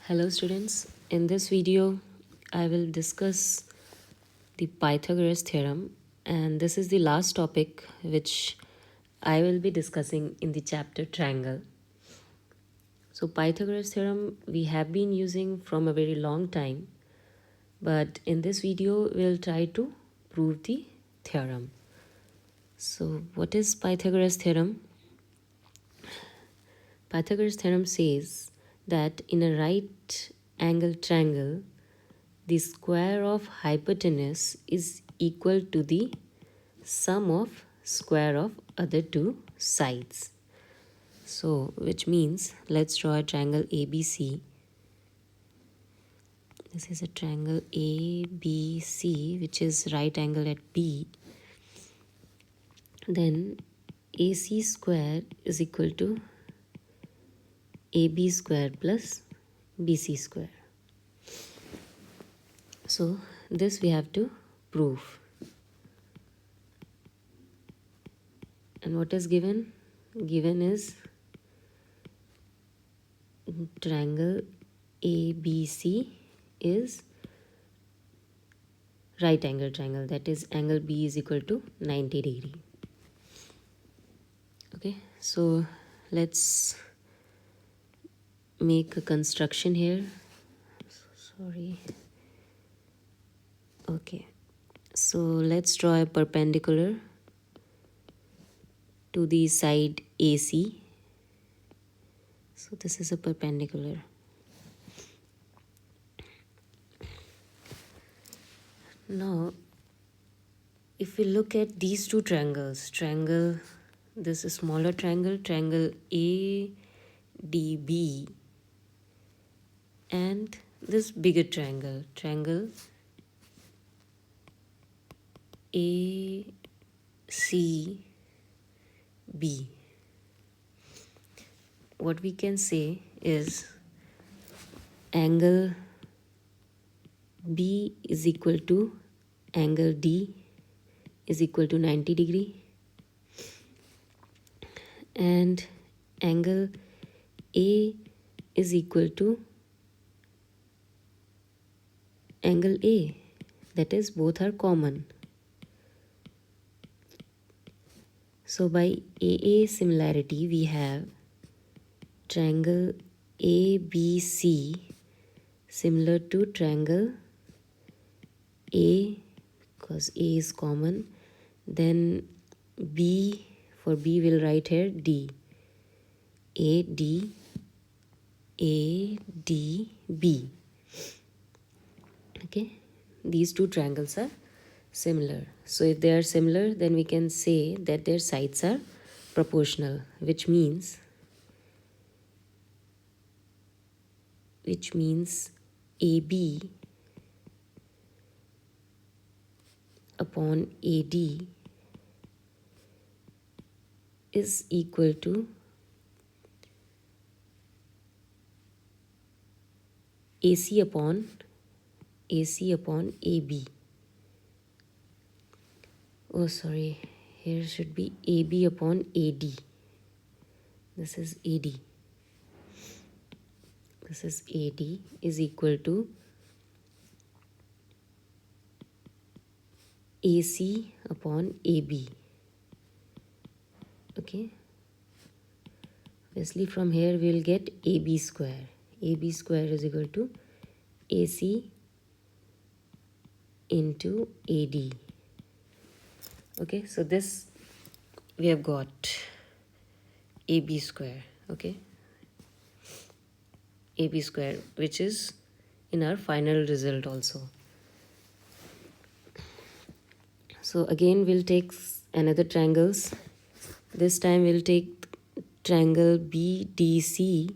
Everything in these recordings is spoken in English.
Hello students, in this video I will discuss the Pythagoras theorem, and this is the last topic which I will be discussing in the chapter triangle. So Pythagoras theorem we have been using from a very long time, but in this video we'll try to prove the theorem. So what is Pythagoras theorem? Pythagoras theorem says that in a right angle triangle, the square of hypotenuse is equal to the sum of square of other two sides. So, which means let's draw a triangle ABC. This is a triangle ABC, which is right angle at B. Then AC square is equal to AB square plus BC square. So this we have to prove. And what is given? Given is triangle ABC is right angle triangle, that is angle B is equal to 90 degree. Okay, so let's make a construction here. Sorry. Okay, so let's draw a perpendicular to the side AC. So this is a perpendicular. Now, if we look at these two triangles, this is smaller triangle, triangle ADB, and this bigger triangle, triangle ACB. What we can say is angle B is equal to angle D is equal to 90 degree, and angle A is equal to angle A, that is both are common. So by AA similarity we have triangle ABC similar to triangle A, because A is common. Then B, for B we'll write here D. AD, ADB. Okay, these two triangles are similar. So if they are similar, then we can say that their sides are proportional, which means AB upon AD is equal to AC upon AB. Oh, sorry, here should be AB upon AD. This is AD. This is AD is equal to AC upon AB. Okay. Obviously from here we will get AB square. AB square is equal to AC into AD. Okay, so this we have got AB square. Okay, AB square, which is in our final result also. So again we'll take another triangles. This time we'll take triangle BDC,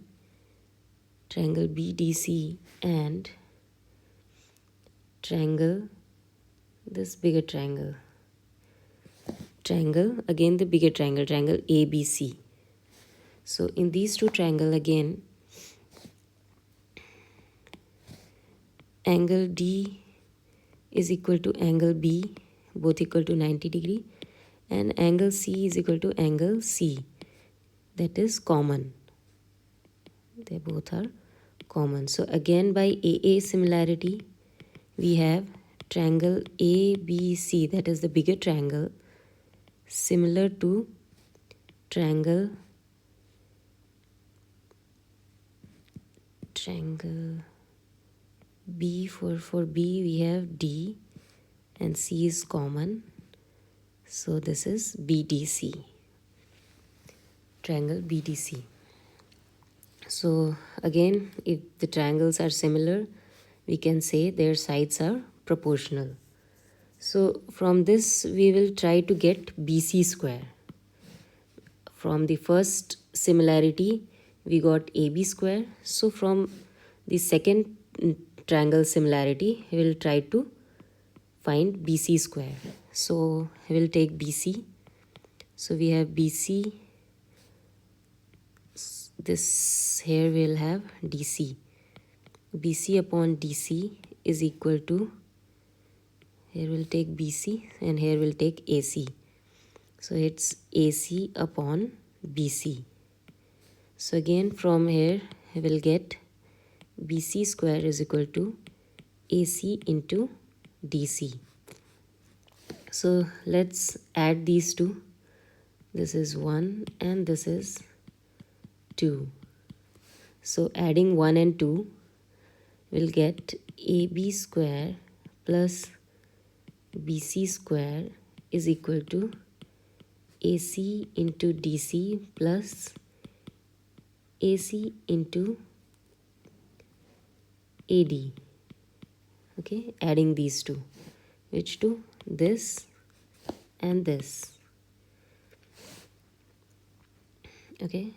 and triangle, this bigger triangle, again the bigger triangle, triangle ABC. So in these two triangle again, angle D is equal to angle B, both equal to 90 degree, and angle C is equal to angle C, that is common. They both are common. So again by AA similarity, we have triangle ABC, that is the bigger triangle, similar to triangle B. For B we have D and C is common. So this is BDC, triangle BDC. So again, if the triangles are similar, we can say their sides are proportional. So from this we will try to get BC square. From the first similarity we got AB square. So from the second triangle similarity we will try to find BC square. So we will take BC. So we have BC. This here we'll have DC. BC upon DC is equal to, here we'll take BC and here we'll take AC. So it's AC upon BC. So again from here we will get BC square is equal to AC into DC. So let's add these two. This is 1 and this is 2. So adding 1 and 2 will get AB square plus BC square is equal to AC into DC plus AC into AD. Okay, adding these two. Which two? This and this. Okay,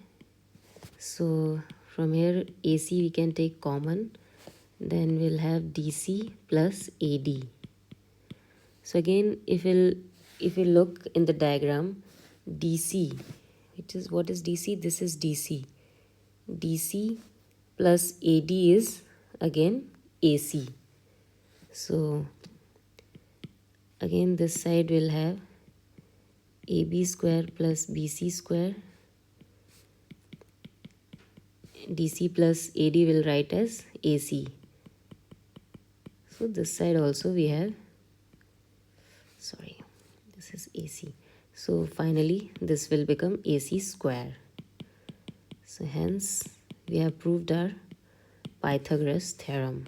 so from here AC we can take common, then we'll have DC plus AD. So again, if we look in the diagram, DC, what is DC? This is DC. DC plus AD is again AC. So again this side will have AB square plus BC square. DC plus AD will write as AC. So this side also we have, this is AC. So finally this will become AC square. So hence we have proved our Pythagoras theorem.